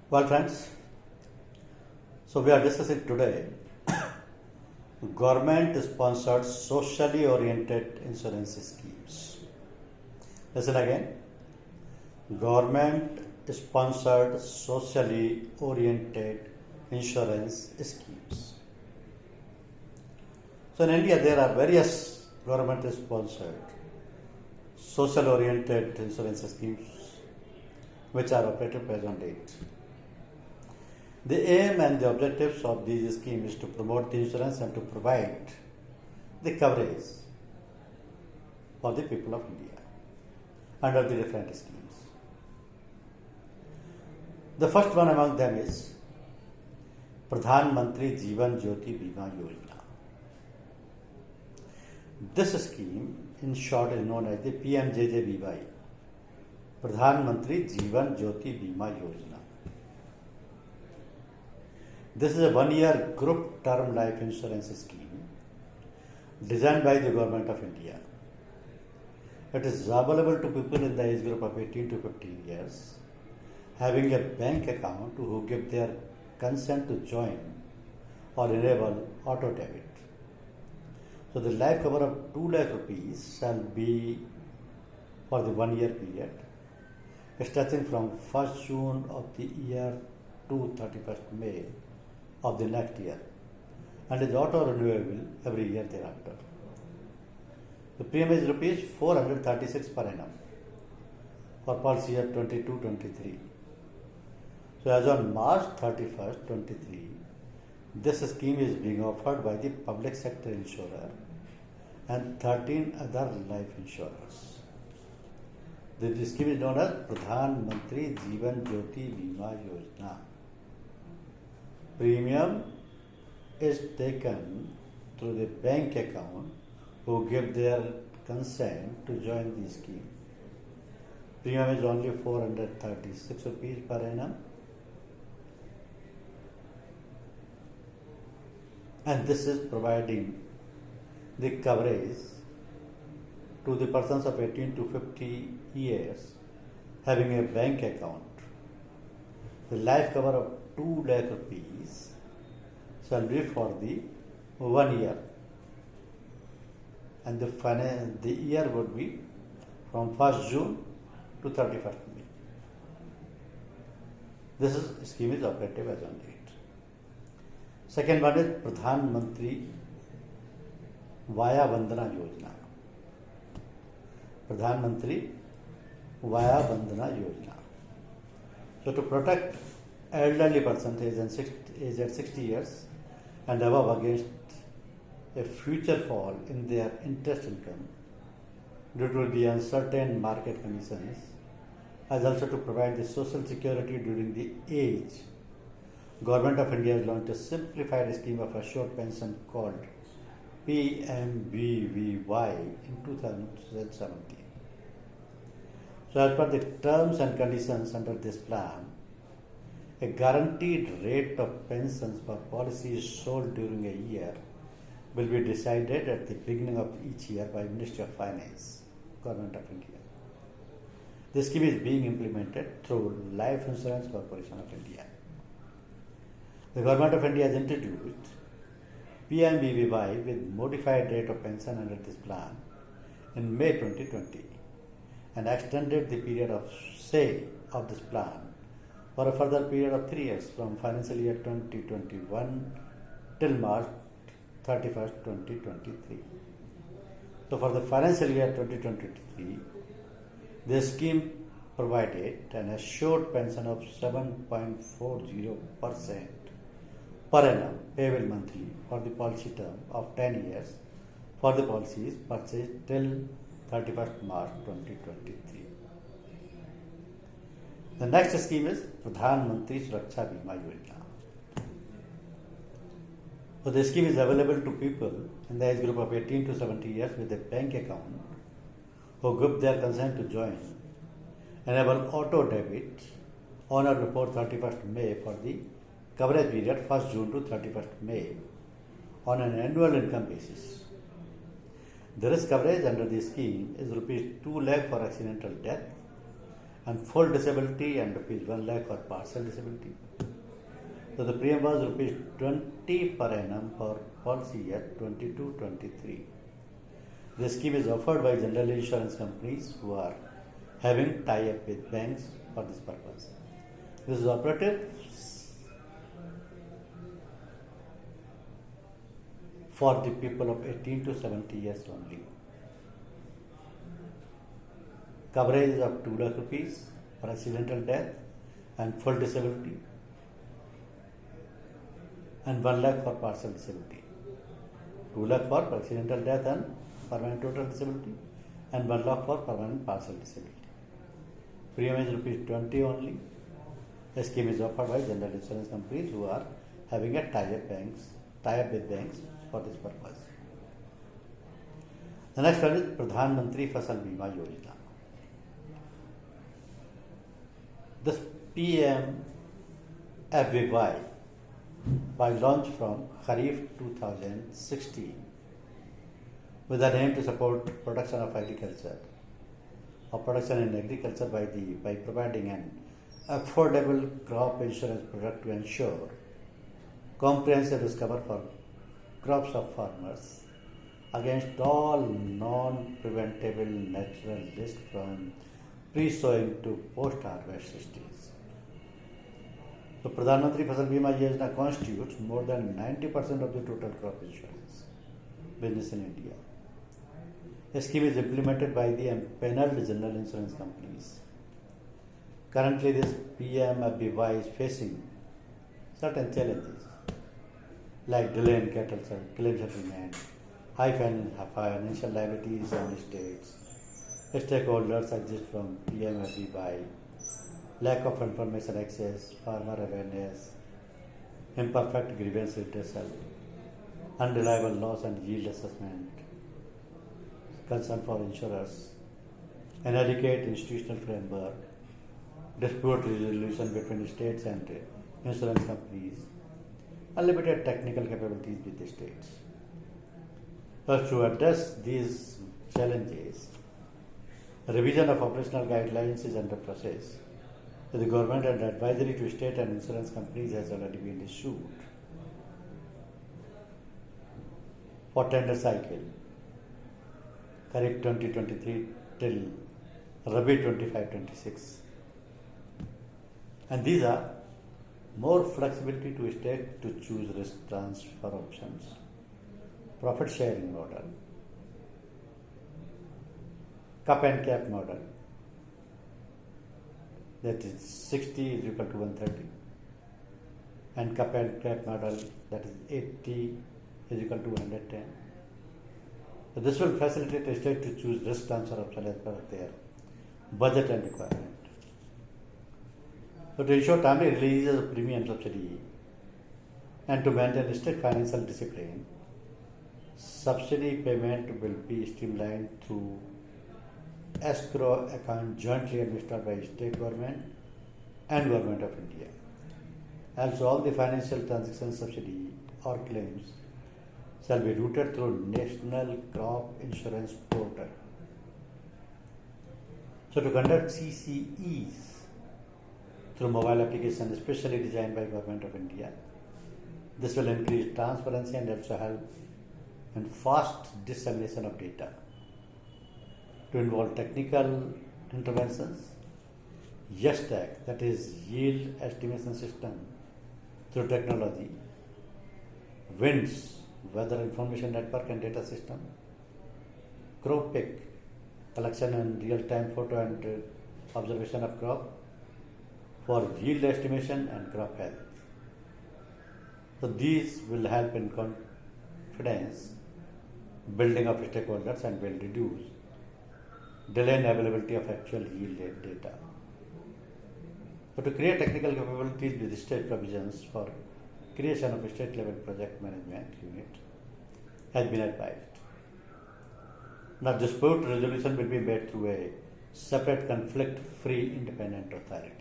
Well, friends, so we are discussing today government sponsored socially oriented insurance schemes. Listen again, government sponsored socially oriented insurance schemes. So in India, there are various government sponsored social oriented insurance schemes which are operative based on date. The aim and the objectives of these schemes is to promote the insurance and to provide the coverage for the people of India under the different schemes. The first one among them is Pradhan Mantri Jeevan Jyoti Bima Yojana. This scheme, in short, is known as the PMJJBY, Pradhan Mantri Jeevan Jyoti Bima Yojana. This is a one-year group term life insurance scheme designed by the Government of India. It is available to people in the age group of 18 to 15 years having a bank account who give their consent to join or enable auto debit. So the life cover of 2 lakh rupees shall be for the 1 year period starting from 1st June of the year to 31st May of the next year and is auto renewable every year thereafter. The premium is rupees 436 per annum for policy year 22-23. So as on March 31st, 23, this scheme is being offered by the public sector insurer and 13 other life insurers. The scheme is known as Pradhan Mantri Jeevan Jyoti Bima Yojana. Premium is taken through the bank account who give their consent to join the scheme. Premium is only 436 rupees per annum. And this is providing the coverage to the persons of 18 to 50 years having a bank account. The life cover of 2 lakh rupees shall be for the 1 year and the year would be from 1st June to 31st May. This scheme is operative as on date. Second one is Pradhan Mantri Vaya Bandhana Yojana. Pradhan Mantri Vaya Bandhana Yojana. So to protect elderly persons aged at 60 years and above against a future fall in their interest income due to the uncertain market conditions, as also to provide the social security during the age, Government of India has launched a simplified scheme of assured pension called PMBVY in 2017. So as per the terms and conditions under this plan, a guaranteed rate of pensions for policies sold during a year will be decided at the beginning of each year by Ministry of Finance, Government of India. This scheme is being implemented through Life Insurance Corporation of India. The Government of India has introduced PMBVY with modified rate of pension under this plan in May 2020 and extended the period of stay of this plan for a further period of 3 years from financial year 2021 till March 31st, 2023. So for the financial year 2023, the scheme provided an assured pension of 7.40% per annum payable monthly for the policy term of 10 years for the policies purchased till 31st March 2023. The next scheme is Pradhan Mantri Suraksha Bima Yojana. So the scheme is available to people in the age group of 18 to 70 years with a bank account who give their consent to join, enable auto debit on or before 31st May for the coverage period 1st June to 31st May on an annual income basis. The risk coverage under the scheme is rupees 2 lakh for accidental death and full disability, and rupees 1 lakh for partial disability. So the premium was rupees 20 per annum for policy year 22-23. The scheme is offered by general insurance companies who are having tie-up with banks for this purpose. This is operative for the people of 18 to 70 years only. Coverage is of 2 lakh rupees for accidental death and full disability, and 1 lakh for partial disability. 2 lakh for accidental death and permanent total disability, and 1 lakh for permanent partial disability. Premium is rupees 20 only. The scheme is offered by general insurance companies who are having a tie-up with banks for this purpose. The next one is Pradhan Mantri Fasal Bima Yojana. This PMFBY was launched from Kharif 2016 with an aim to support production of agriculture or production in agriculture by providing an affordable crop insurance product to ensure comprehensive risk cover for crops of farmers against all non-preventable natural risk from pre-sowing to post-harvest stages. So Pradhan Mantri Fasal Bima Yojana constitutes more than 90% of the total crop insurance business in India. The scheme is implemented by the empaneled general insurance companies. Currently, this PMFBY is facing certain challenges like delay in claim settlement, high financial liabilities on states, stakeholders exist from PMFBY, lack of information access, farmer awareness, imperfect grievance redressal, unreliable loss and yield assessment, concern for insurers, inadequate institutional framework, dispute resolution between states and insurance companies, unlimited technical capabilities with the states. Thus, to address these challenges, a revision of operational guidelines is under process. The government and advisory to state and insurance companies has already been issued for tender cycle Kharif 2023 till Rabi 25-26, and these are more flexibility to state to choose risk transfer options, profit sharing model, cup and cap model, that is 60 is equal to 130, and cup and cap model, that is 80 is equal to 110. So this will facilitate the state to choose risk transfer option as per their budget and requirement. So to ensure timely release of premium subsidy and to maintain state financial discipline, subsidy payment will be streamlined through escrow account jointly administered by state government and government of India. Also, all the financial transaction subsidy or claims shall be routed through National Crop Insurance Portal. So to conduct CCEs through mobile application specially designed by Government of India, this will increase transparency and also help in fast dissemination of data. To involve technical interventions, YESTAC, that is Yield Estimation System through technology, WINDS, Weather Information Network and Data System, CropPick, collection and real-time photo and observation of crop for yield estimation and crop health. So these will help in confidence building of stakeholders and will reduce delay in availability of actual yield data. So to create technical capabilities with state provisions for creation of a state level project management unit has been advised. Now dispute resolution will be made through a separate conflict-free independent authority.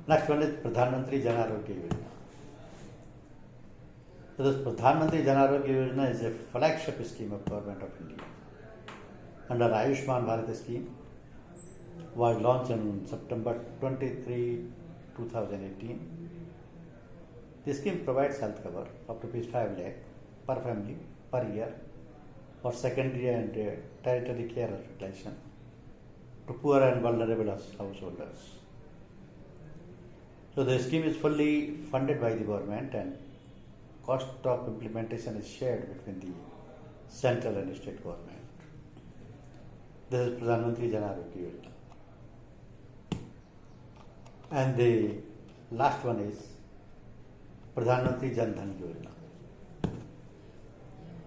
Next one is Pradhan Mantri Jan Arogya Yojana. So this Pradhan Mantri Jan Arogya Yojana is a flagship scheme of Government of India. Under Ayushman Bharat scheme, was launched on September 23, 2018. The scheme provides health cover up to ₹5 lakh per family per year for secondary and tertiary care hospitalization to poor and vulnerable householders. So the scheme is fully funded by the government and cost of implementation is shared between the central and state government. This is Pradhan Mantri Jan Arogya Yojana. And the last one is Pradhan Mantri Jan Dhan Yojana.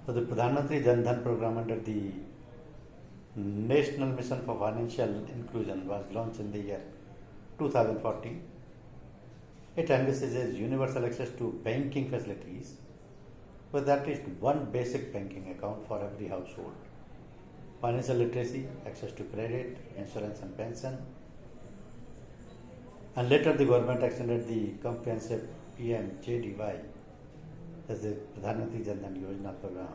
So the Pradhan Mantri Jan Dhan program under the National Mission for Financial Inclusion was launched in the year 2014. It envisages universal access to banking facilities with at least one basic banking account for every household. Financial literacy, access to credit, insurance and pension. And later the government extended the comprehensive PMJDY, that's the Pradhan Mantri Jan Dhan Yojana program,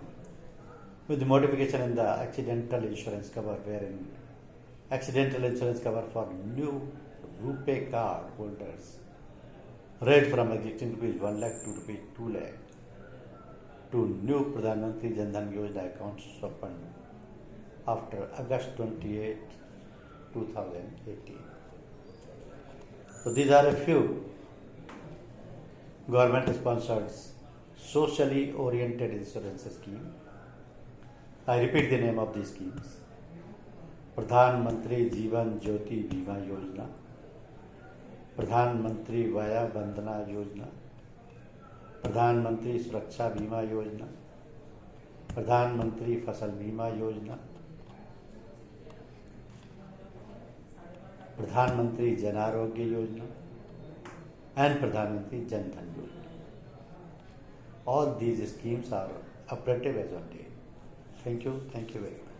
with the modification in the accidental insurance cover, wherein accidental insurance cover for new RuPay card holders raised from existing ₹1 lakh to ₹2 lakh to new Pradhan Mantri Jan Dhan Yojana accounts opened after August 28, 2018. So these are a few government-sponsored socially oriented insurance schemes. I repeat the name of these schemes: Pradhan Mantri Jeevan Jyoti Bima Yojana, Pradhan Mantri Vaya Bandhana Yojana, Pradhan Mantri Suraksha Bima Yojana, Pradhan Mantri Fasal Bima Yojana, Pradhan Mantri Jan Arogya Yojana, and Pradhan Mantri Jan Dhan Yojana. All these schemes are operative as on date. Thank you very much.